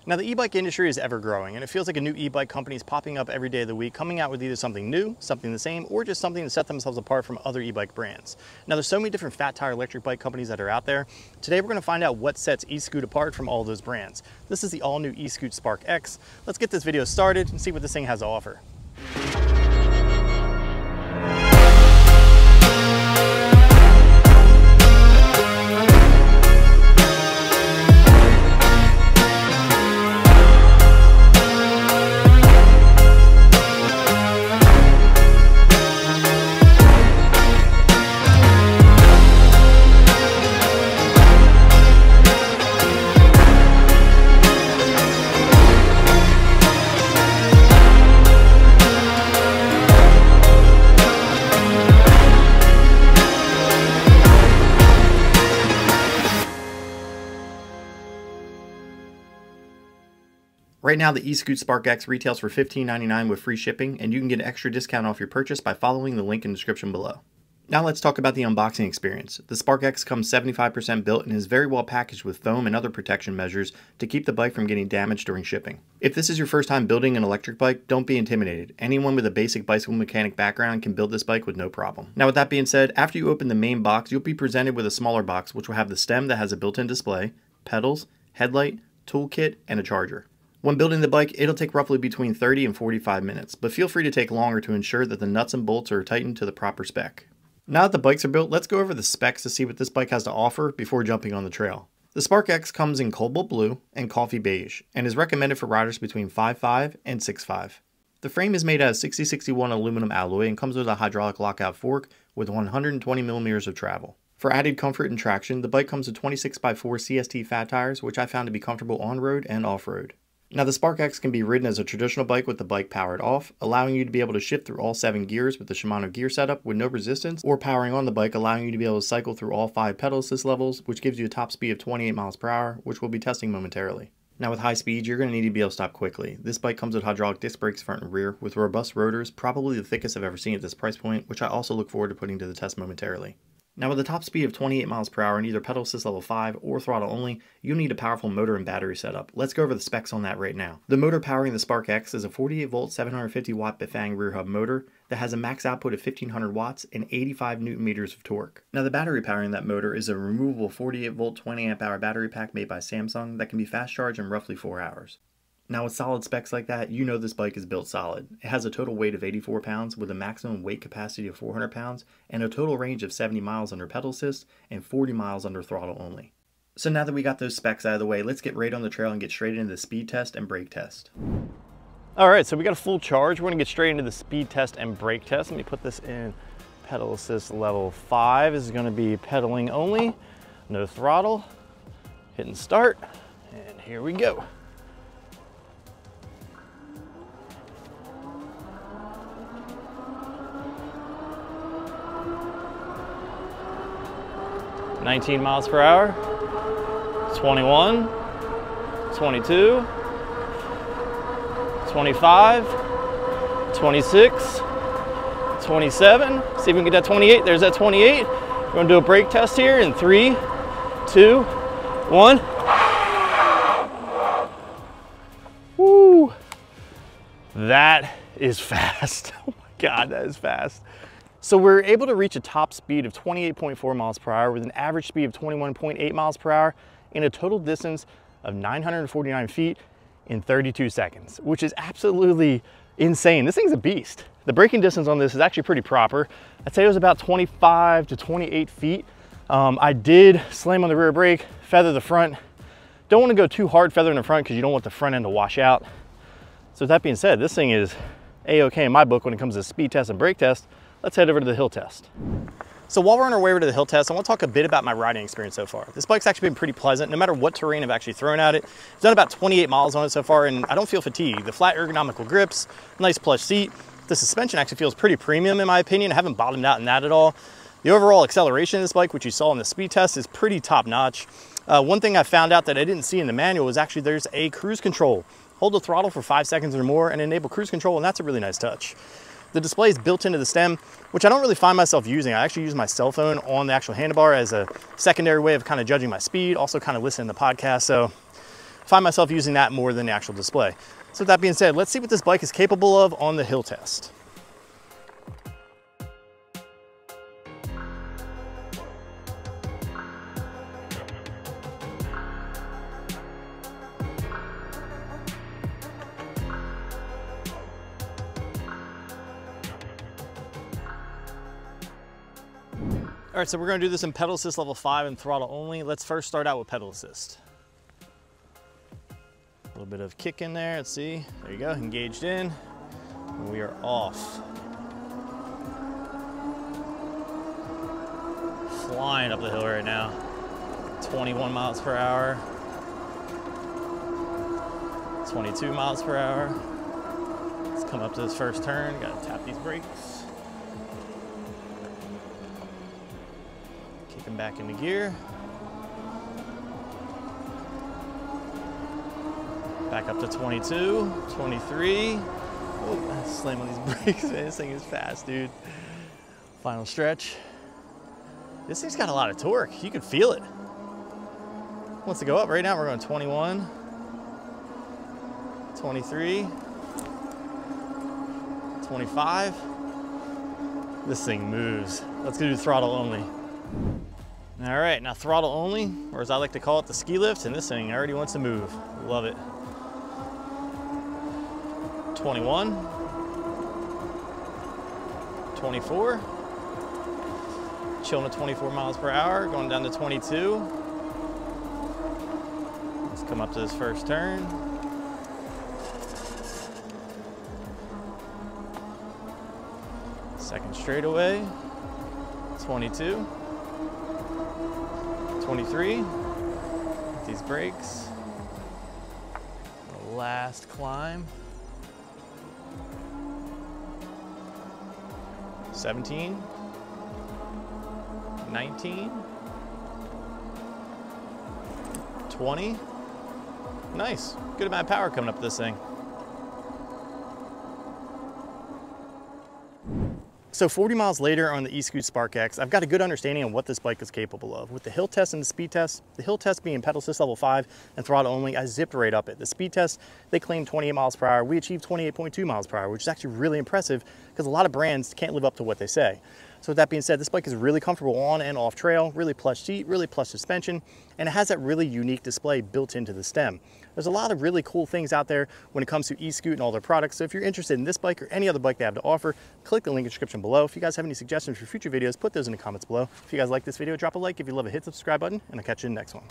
Now, the e-bike industry is ever growing, and it feels like a new e-bike company is popping up every day of the week, coming out with either something new, something the same, or just something to set themselves apart from other e-bike brands. Now, there's so many different fat tire electric bike companies that are out there. Today, we're going to find out what sets E-Skute apart from all those brands. This is the all-new E-Skute Spark X. Let's get this video started and see what this thing has to offer. Right now, the E-Skute Spark X retails for $15.99 with free shipping, and you can get an extra discount off your purchase by following the link in the description below. Now let's talk about the unboxing experience. The Spark X comes 75% built and is very well packaged with foam and other protection measures to keep the bike from getting damaged during shipping. If this is your first time building an electric bike, don't be intimidated. Anyone with a basic bicycle mechanic background can build this bike with no problem. Now with that being said, after you open the main box, you'll be presented with a smaller box which will have the stem that has a built-in display, pedals, headlight, toolkit, and a charger. When building the bike, it'll take roughly between 30 and 45 minutes, but feel free to take longer to ensure that the nuts and bolts are tightened to the proper spec. Now that the bikes are built, let's go over the specs to see what this bike has to offer before jumping on the trail. The Spark X comes in cobalt blue and coffee beige, and is recommended for riders between 5'5" and 6'5". The frame is made out of 6061 aluminum alloy and comes with a hydraulic lockout fork with 120 millimeters of travel. For added comfort and traction, the bike comes with 26x4 CST fat tires, which I found to be comfortable on-road and off-road. Now the Spark X can be ridden as a traditional bike with the bike powered off, allowing you to be able to shift through all 7 gears with the Shimano gear setup with no resistance, or powering on the bike, allowing you to be able to cycle through all 5 pedal assist levels, which gives you a top speed of 28 miles per hour, which we'll be testing momentarily. Now with high speed, you're going to need to be able to stop quickly. This bike comes with hydraulic disc brakes front and rear, with robust rotors, probably the thickest I've ever seen at this price point, which I also look forward to putting to the test momentarily. Now with a top speed of 28 miles per hour in either pedal assist level 5 or throttle only, you'll need a powerful motor and battery setup. Let's go over the specs on that right now. The motor powering the Spark X is a 48 volt 750 watt Bafang rear hub motor that has a max output of 1500 watts and 85 newton meters of torque. Now the battery powering that motor is a removable 48 volt 20 amp hour battery pack made by Samsung that can be fast charged in roughly 4 hours. Now with solid specs like that, you know this bike is built solid. It has a total weight of 84 pounds with a maximum weight capacity of 400 pounds and a total range of 70 miles under pedal assist and 40 miles under throttle only. So now that we got those specs out of the way, let's get right on the trail and get straight into the speed test and brake test. Alright, so we got a full charge. We're going to get straight into the speed test and brake test. Let me put this in pedal assist level 5. This is going to be pedaling only, no throttle. Hitting start, and here we go. $19 miles per hour, 21, 22, 25, 26, 27. See if we can get that 28. There's that 28. We're gonna do a brake test here in 3, 2, 1. Woo! That is fast. Oh my God, that is fast. So we're able to reach a top speed of 28.4 miles per hour with an average speed of 21.8 miles per hour and a total distance of 949 feet in 32 seconds, which is absolutely insane. This thing's a beast. The braking distance on this is actually pretty proper. I'd say it was about 25 to 28 feet. I did slam on the rear brake, feather the front. Don't want to go too hard feathering the front because you don't want the front end to wash out. So with that being said, this thing is A-okay in my book when it comes to speed test and brake test. Let's head over to the hill test. So while we're on our way over to the hill test, I want to talk a bit about my riding experience so far. This bike's actually been pretty pleasant, no matter what terrain I've actually thrown at it. I've done about 28 miles on it so far, and I don't feel fatigued. The flat ergonomical grips, nice plush seat. The suspension actually feels pretty premium in my opinion. I haven't bottomed out in that at all. The overall acceleration of this bike, which you saw in the speed test, is pretty top notch. One thing I found out that I didn't see in the manual was actually there's a cruise control. Hold the throttle for 5 seconds or more and enable cruise control, and that's a really nice touch. The display is built into the stem, which I don't really find myself using. I actually use my cell phone on the actual handlebar as a secondary way of kind of judging my speed, also kind of listening to the podcast. So find myself using that more than the actual display. So with that being said, let's see what this bike is capable of on the hill test. All right, so we're gonna do this in pedal assist level 5 and throttle only. Let's first start out with pedal assist. A little bit of kick in there, let's see. There you go, engaged in, and we are off. Flying up the hill right now. 21 miles per hour. 22 miles per hour. Let's come up to this first turn, gotta tap these brakes. Kick him back into gear. Back up to 22, 23. Oh, slam on these brakes, man. This thing is fast, dude. Final stretch. This thing's got a lot of torque. You can feel it. Wants to go up right now. We're going 21, 23, 25. This thing moves. Let's go do throttle only. All right, now throttle only, or as I like to call it, the ski lift, and this thing already wants to move. Love it. 21, 24, chilling at 24 miles per hour, going down to 22. Let's come up to this first turn. Second straightaway, 22, 23, these brakes, the last climb. 17, 19, 20. Nice, good amount of power coming up this thing. So 40 miles later on the E-Skute Spark X, I've got a good understanding of what this bike is capable of. With the hill test and the speed test, the hill test being pedal assist level 5 and throttle only, I zipped right up it. The speed test, they claimed 28 miles per hour. We achieved 28.2 miles per hour, which is actually really impressive because a lot of brands can't live up to what they say. So with that being said, this bike is really comfortable on and off trail, really plush seat, really plush suspension, and it has that really unique display built into the stem. There's a lot of really cool things out there when it comes to E-Skute and all their products. So if you're interested in this bike or any other bike they have to offer, click the link in the description below. If you guys have any suggestions for future videos, put those in the comments below. If you guys like this video, drop a like. If you love it, hit the subscribe button, and I'll catch you in the next one.